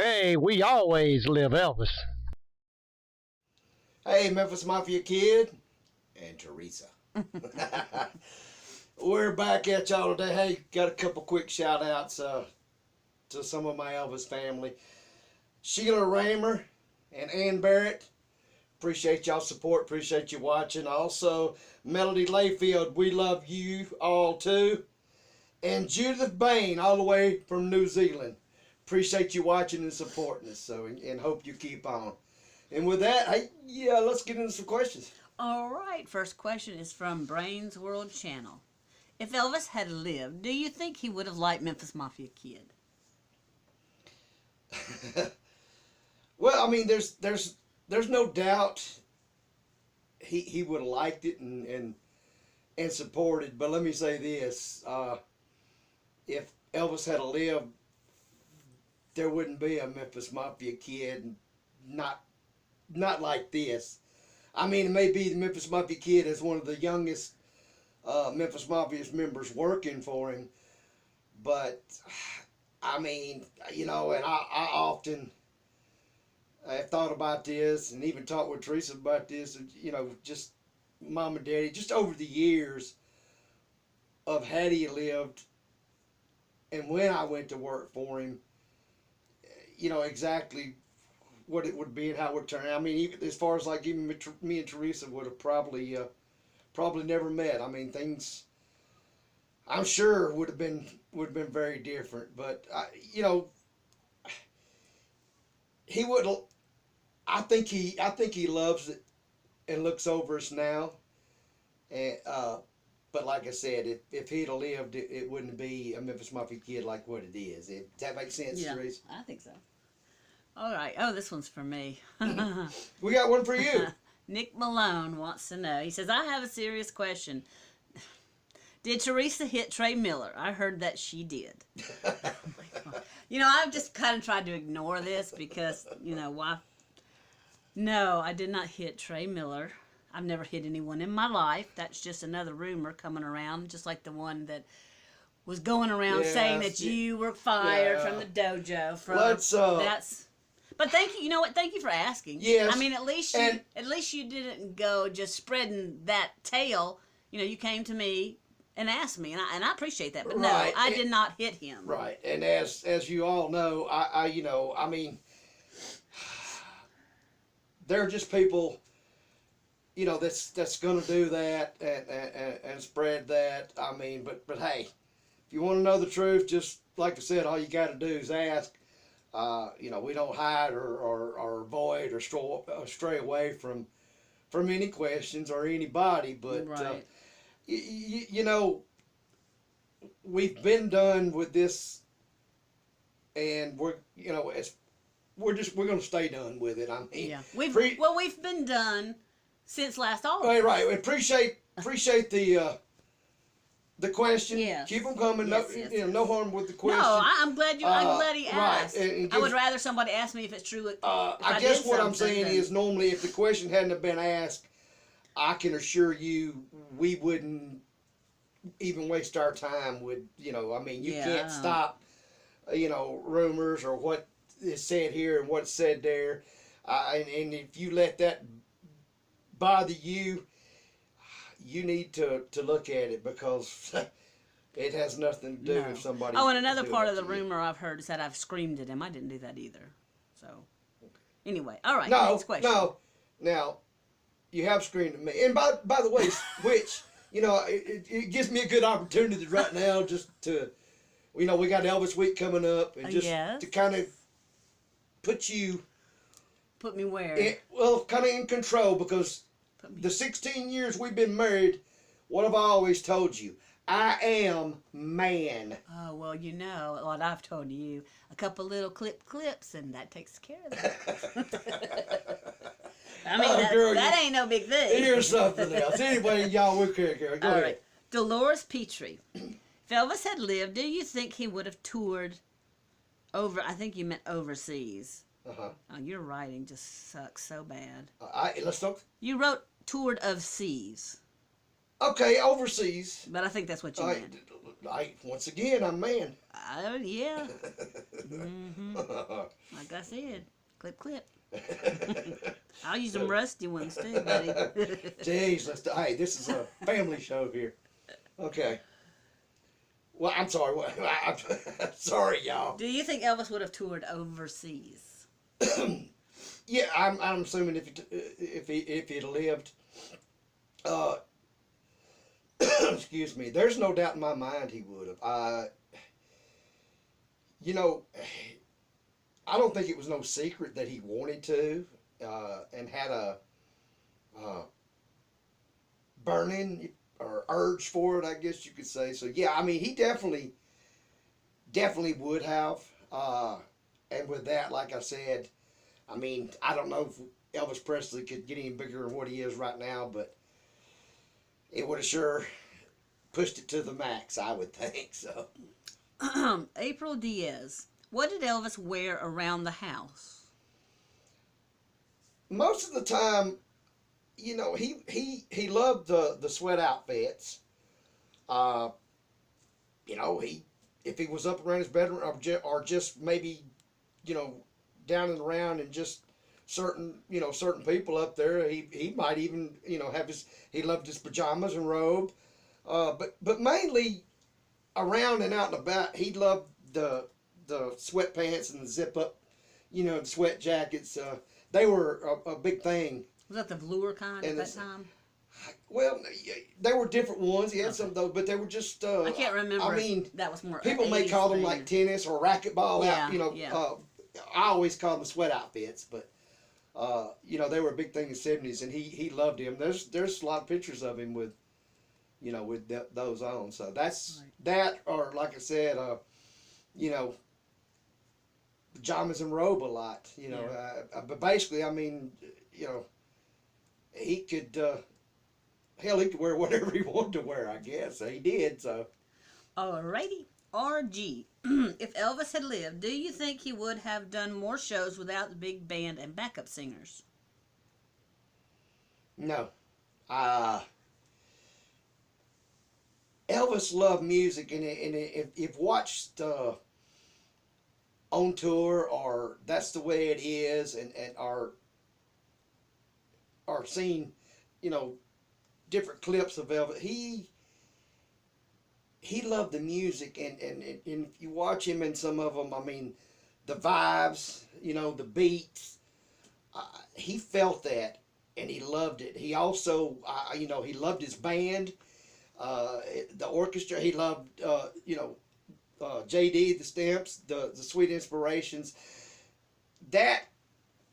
Hey, we always live Elvis. Hey, Memphis Mafia Kid and Teresa. We're back at y'all today. Hey, got a couple quick shout outs to some of my Elvis family. Sheila Raymer and Ann Barrett. Appreciate y'all support. Appreciate you watching. Also, Melody Layfield. We love you all too. And Judith Bain, all the way from New Zealand. Appreciate you watching and supporting us. So, and hope you keep on. And with that, hey, yeah, let's get into some questions. All right, first question is from Brains World Channel. If Elvis had lived, do you think he would have liked Memphis Mafia Kid? Well, I mean, there's no doubt he would have liked it and supported. But let me say this: if Elvis had lived, there wouldn't be a Memphis Mafia Kid, not like this. I mean, it may be the Memphis Mafia Kid as one of the youngest Memphis Mafia members working for him, but I mean, you know, and I often have thought about this and even talked with Teresa about this, you know, just mom and daddy, just over the years of had he lived and when I went to work for him, you know, exactly what it would be and how it would turn out. I mean, even as far as like even me and Teresa would have probably never met. I mean, things I'm sure would have been very different. But you know, he would. I think he loves it and looks over us now. And but like I said, if he'd have lived, it wouldn't be a Memphis Mafia Kid like what it is. Does that make sense, Yeah, Teresa? I think so. All right. Oh, this one's for me. We got one for you. Nick Malone wants to know. He says, I have a serious question. Did Teresa hit Trey Miller? I heard that she did. Oh my God. You know, I've just kind of tried to ignore this because, you know, why? No, I did not hit Trey Miller. I've never hit anyone in my life. That's just another rumor coming around, just like the one that was going around saying that you were fired from the dojo. That's. But thank you. You know what? Thank you for asking. Yes. I mean, at least you didn't go just spreading that tale. You know, you came to me and asked me, and I appreciate that. But no, I did not hit him. Right. And as you all know, I you know, I mean, there are just people, you know, that's gonna do that and spread that. I mean, but hey, if you want to know the truth, just like I said, all you got to do is ask. You know, we don't hide or avoid or stray away from any questions or anybody. But right. you know, we've been done with this, and we're going to stay done with it. I mean, yeah, we've been done since last August. Right. Appreciate the question. Yes. Keep them coming. Yes, no, yes, you know, no harm with the question. No, I'm glad he asked. Right. I would rather somebody ask me if it's true. I guess what I'm saying is normally if the question hadn't have been asked, I can assure you we wouldn't even waste our time with, you know, I mean, you can't stop, you know, rumors or what is said here and what's said there. And if you let that bother you, you need to look at it because it has nothing to do if somebody. Oh, and another part of the rumor I've heard is that I've screamed at him. I didn't do that either. So, anyway, all right. Next question. No. Now, you have screamed at me, and by the way, which you know, it gives me a good opportunity right now just to, you know, we got Elvis Week coming up, and just to kind of put me where? Kind of in control because. The 16 years we've been married, what have I always told you? I am man. Oh, well, you know what I've told you. A couple little clips, and that takes care of that. I mean, that ain't no big thing. Here's something else. Anyway, y'all, we'll care. Go ahead. All right. Dolores Petrie. If Elvis had lived, do you think he would have toured I think you meant overseas. Uh-huh. Oh, your writing just sucks so bad. Let's talk. You wrote toured of seas. Okay, overseas. But I think that's what you meant. Once again, I'm a man. Yeah. Like I said, clip, clip. I'll use some rusty ones too, buddy. Jeez, hey, this is a family show here. Okay. Well, I'm sorry. I'm sorry, y'all. Do you think Elvis would have toured overseas? Yeah, I'm assuming if he'd lived. Excuse me. There's no doubt in my mind he would have. You know, I don't think it was no secret that he wanted to, and had a burning or urge for it, I guess you could say. So yeah, I mean, he definitely would have. And with that, like I said, I mean, I don't know if Elvis Presley could get any bigger than what he is right now, but it would have sure pushed it to the max, I would think. So, April Diaz, what did Elvis wear around the house? most of the time, you know, he loved the sweat outfits. You know, if he was up around his bedroom or just maybe, you know, down and around and just certain people up there, he might even, you know, he loved his pajamas and robe. But mainly around and out and about, he loved the sweatpants and the zip up, you know, the sweat jackets. They were a big thing. Was that the velour kind at that time? Well, there were different ones. He had some of those, but they were just. I can't remember. I mean, that was more. People may call them like tennis or racquetball. Yeah, you know, yeah. I always call them sweat outfits, but you know, they were a big thing in the '70s, and he loved him. There's a lot of pictures of him with, you know, with those on. So that's right. That, or like I said, you know, pajamas and robe a lot. You know, Yeah. but basically, I mean, you know, he could. Hell, he could wear whatever he wanted to wear, I guess. He did, so. Alrighty. RG. If Elvis had lived, do you think he would have done more shows without the big band and backup singers? No. Elvis loved music, and if you've watched on tour, or That's the Way It Is, and or seen, you know, different clips of Elvis, he loved the music, and if you watch him in some of them, I mean, the vibes, you know, the beats, he felt that, and he loved it. He also, you know, he loved his band, the orchestra. He loved, you know, JD, the Stamps, the Sweet Inspirations. That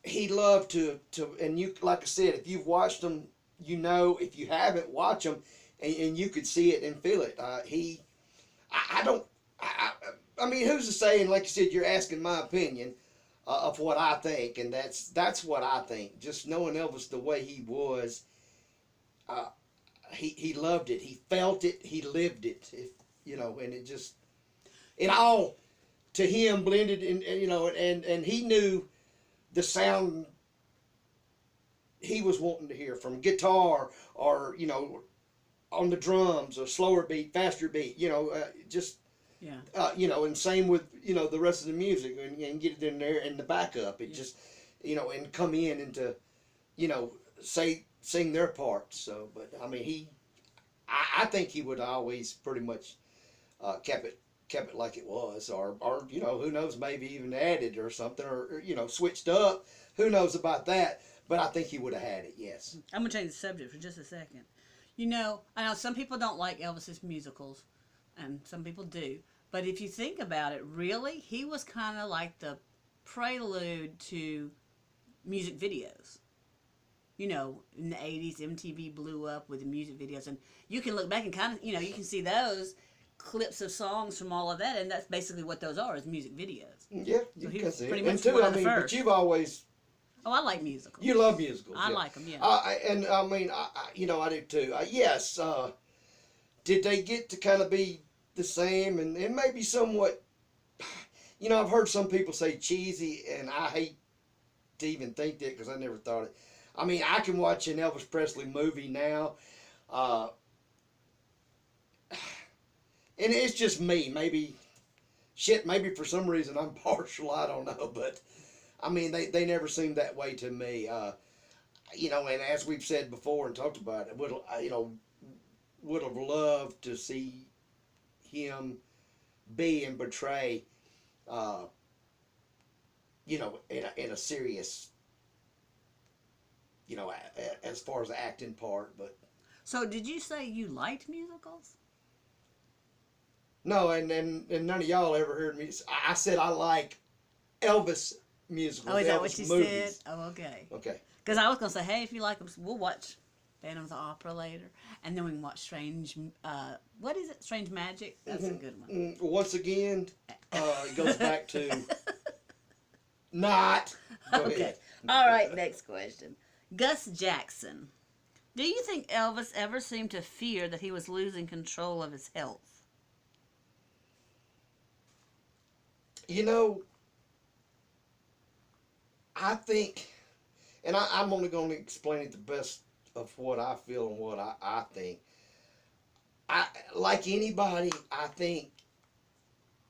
he loved to, and you, like I said, if you've watched them, you know. If you haven't, watch them, and you could see it and feel it. I mean, who's to say? And like you said, you're asking my opinion of what I think, and that's what I think. Just knowing Elvis the way he was, he loved it. He felt it. He lived it. You know, and it all to him blended in, you know, and he knew the sound he was wanting to hear from guitar, or, you know, on the drums, a slower beat, faster beat, you know, you know, and same with, you know, the rest of the music, and get it in there and the backup. It just, you know, and come in and to, you know, sing their parts. So, but I mean, I think he would always pretty much kept it like it was, or you know, who knows, maybe even added or something, or you know, switched up. Who knows about that? But I think he would have had it, yes. I'm going to change the subject for just a second. You know, I know some people don't like Elvis's musicals, and some people do. But if you think about it, really, he was kind of like the prelude to music videos. You know, in the 80s, MTV blew up with the music videos. And you can look back and kind of, you know, you can see those clips of songs from all of that. And that's basically what those are, is music videos. Yeah, so you can see pretty it. much And too, one I of the mean, first. but you've always... Oh, I like musicals. You love musicals. I yeah. like them, yeah. And I mean, you know, I do too. Yes. Did they get to kind of be the same and maybe somewhat? You know, I've heard some people say cheesy, and I hate to even think that, because I never thought it. I mean, I can watch an Elvis Presley movie now, and it's just me. Maybe for some reason I'm partial. I don't know, but I mean, they never seemed that way to me. You know, and as we've said before and talked about it, would have loved to see him be and portray, you know, in a serious, you know, as far as the acting part. But So did you say you liked musicals? no, and none of y'all ever heard me. I said I like Elvis musicals. Oh, is that Elvis what you movies. said? Oh, okay. Okay. Because I was going to say, hey, if you like them, we'll watch Phantom of the Opera later. And then we can watch what is it? Strange Magic? That's a good one. Once again, it goes back to not. Go Okay. ahead. All right, next question. Gus Jackson. Do you think Elvis ever seemed to fear that he was losing control of his health? You know, I think, and I'm only going to explain it the best of what I feel and what I think. Like anybody, I think,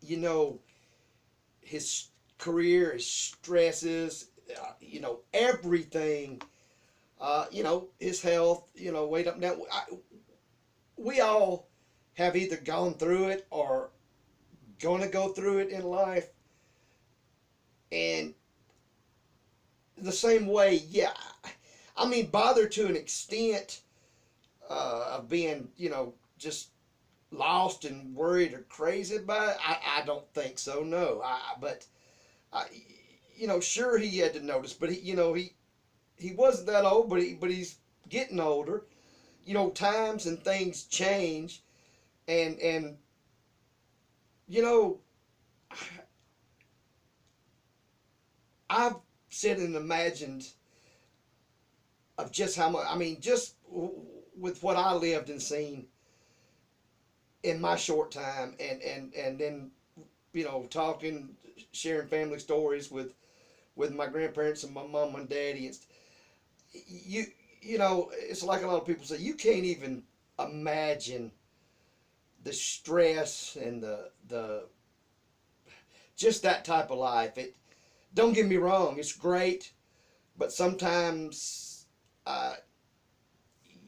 you know, his career, his stresses, you know, everything, you know, his health, you know, weight up and down. We all have either gone through it or going to go through it in life. And the same way, yeah, I mean, bothered to an extent of being, you know, just lost and worried or crazy about it. I don't think so, no. But you know, sure he had to notice, but you know, he wasn't that old, but he's getting older. You know, times and things change, and you know, I've sit and imagined of just how much, I mean, just with what I lived and seen in my short time, and then, you know, talking, sharing family stories with my grandparents and my mom and daddy. It's, you know, it's like a lot of people say, you can't even imagine the stress and the just that type of life. Don't get me wrong, it's great, but sometimes,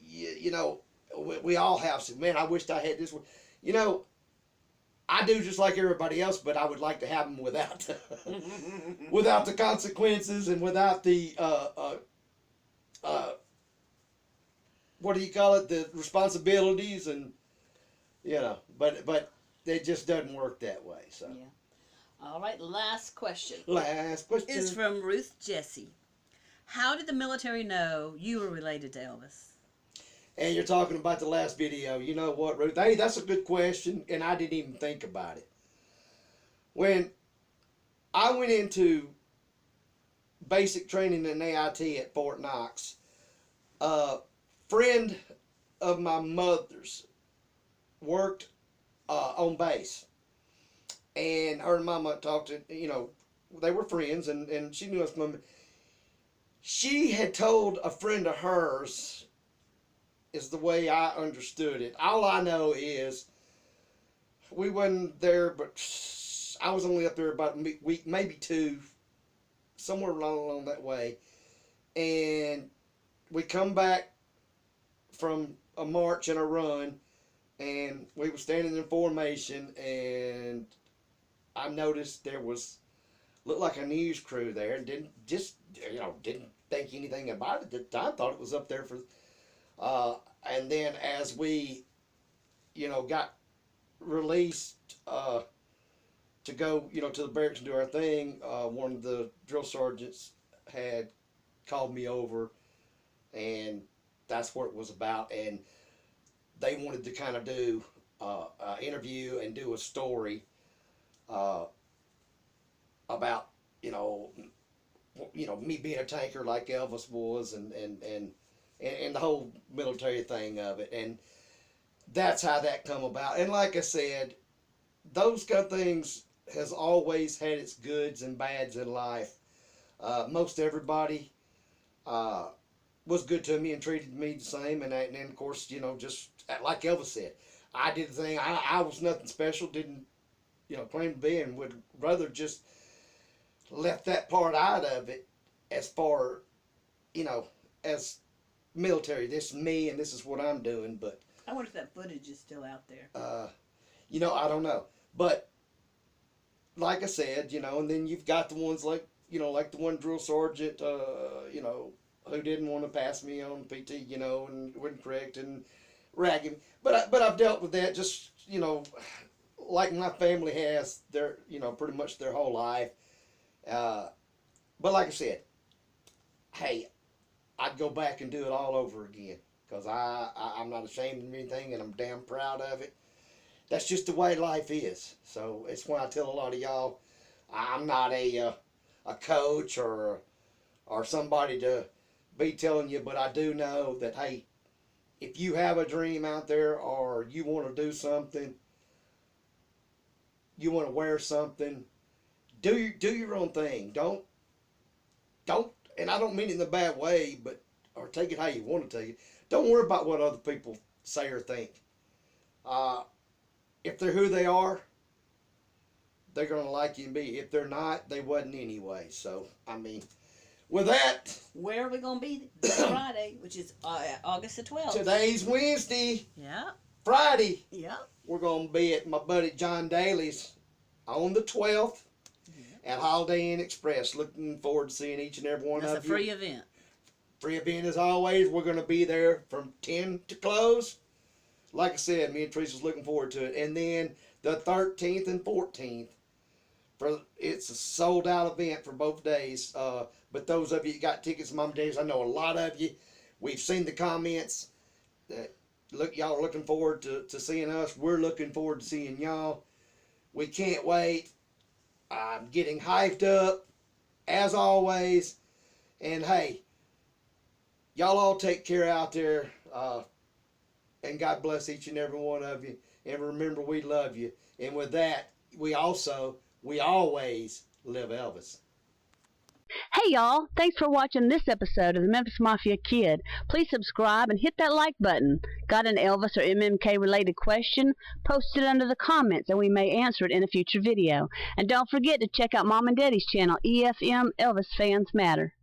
you know, we all have some, man, I wished I had this one. You know, I do just like everybody else, but I would like to have them without, without the consequences and without the, what do you call it, the responsibilities and, you know, but it just doesn't work that way, so. Yeah. All right, last question. Last question. Is from Ruth Jessie. How did the military know you were related to Elvis? And you're talking about the last video. You know what, Ruth? Hey, that's a good question, and I didn't even think about it. When I went into basic training in AIT at Fort Knox, a friend of my mother's worked on base. And her and Mama talked to, you know, they were friends, and she knew us from. She had told a friend of hers, is the way I understood it. All I know is we wasn't there, but I was only up there about a week, maybe two, somewhere along that way. And we come back from a march and a run, and we were standing in formation, and I noticed there looked like a news crew there, and didn't think anything about it at the time. Thought it was up there for, and then as we, you know, got released to go, you know, to the barracks and do our thing, one of the drill sergeants had called me over, and that's what it was about, and they wanted to kind of do an interview and do a story about, you know, me being a tanker like Elvis was, and the whole military thing of it, and that's how that come about. And like I said, those kind of things has always had its goods and bads in life. Most everybody was good to me and treated me the same, and of course, you know, just like Elvis said, I did the thing. I was nothing special. Didn't, claim to be, and would rather just left that part out of it as far, as military. This is me, and this is what I'm doing. But I wonder if that footage is still out there. I don't know. But like I said, and then you've got the ones like the one drill sergeant, who didn't want to pass me on PT, and wouldn't correct and rag him. But I've dealt with that just, like my family has their, pretty much their whole life. But like I said, hey, I'd go back and do it all over again, because I'm not ashamed of anything, and I'm damn proud of it. That's just the way life is. So it's why I tell a lot of y'all, I'm not a coach or somebody to be telling you, but I do know that, hey, if you have a dream out there, or you want to do something, you want to wear something, do your own thing. Don't, and I don't mean it in a bad way, or take it how you want to take it. Don't worry about what other people say or think. If they're who they are, they're going to like you and be. If they're not, they wasn't anyway. So, I mean, with that... Where are we going to be this Friday, which is August the 12th? Today's Wednesday. Yeah. Friday. Yeah. We're going to be at my buddy John Daly's on the 12th at Holiday Inn Express. Looking forward to seeing each and every one of you. It's a free event. Free event as always. We're going to be there from 10 to close. Like I said, me and Teresa's looking forward to it. And then the 13th and 14th, it's a sold out event for both days. But those of you that got tickets, Mom and Dad's, I know a lot of you. We've seen the comments. Y'all are looking forward to seeing us. We're looking forward to seeing y'all. We can't wait. I'm getting hyped up, as always. And hey, y'all all take care out there. And God bless each and every one of you. And remember, we love you. And with that, we always live Elvis. Hey y'all, thanks for watching this episode of the Memphis Mafia Kid. Please subscribe and hit that like button. Got an Elvis or MMK related question? Post it under the comments and we may answer it in a future video. And don't forget to check out Mom and Daddy's channel, EFM Elvis Fans Matter.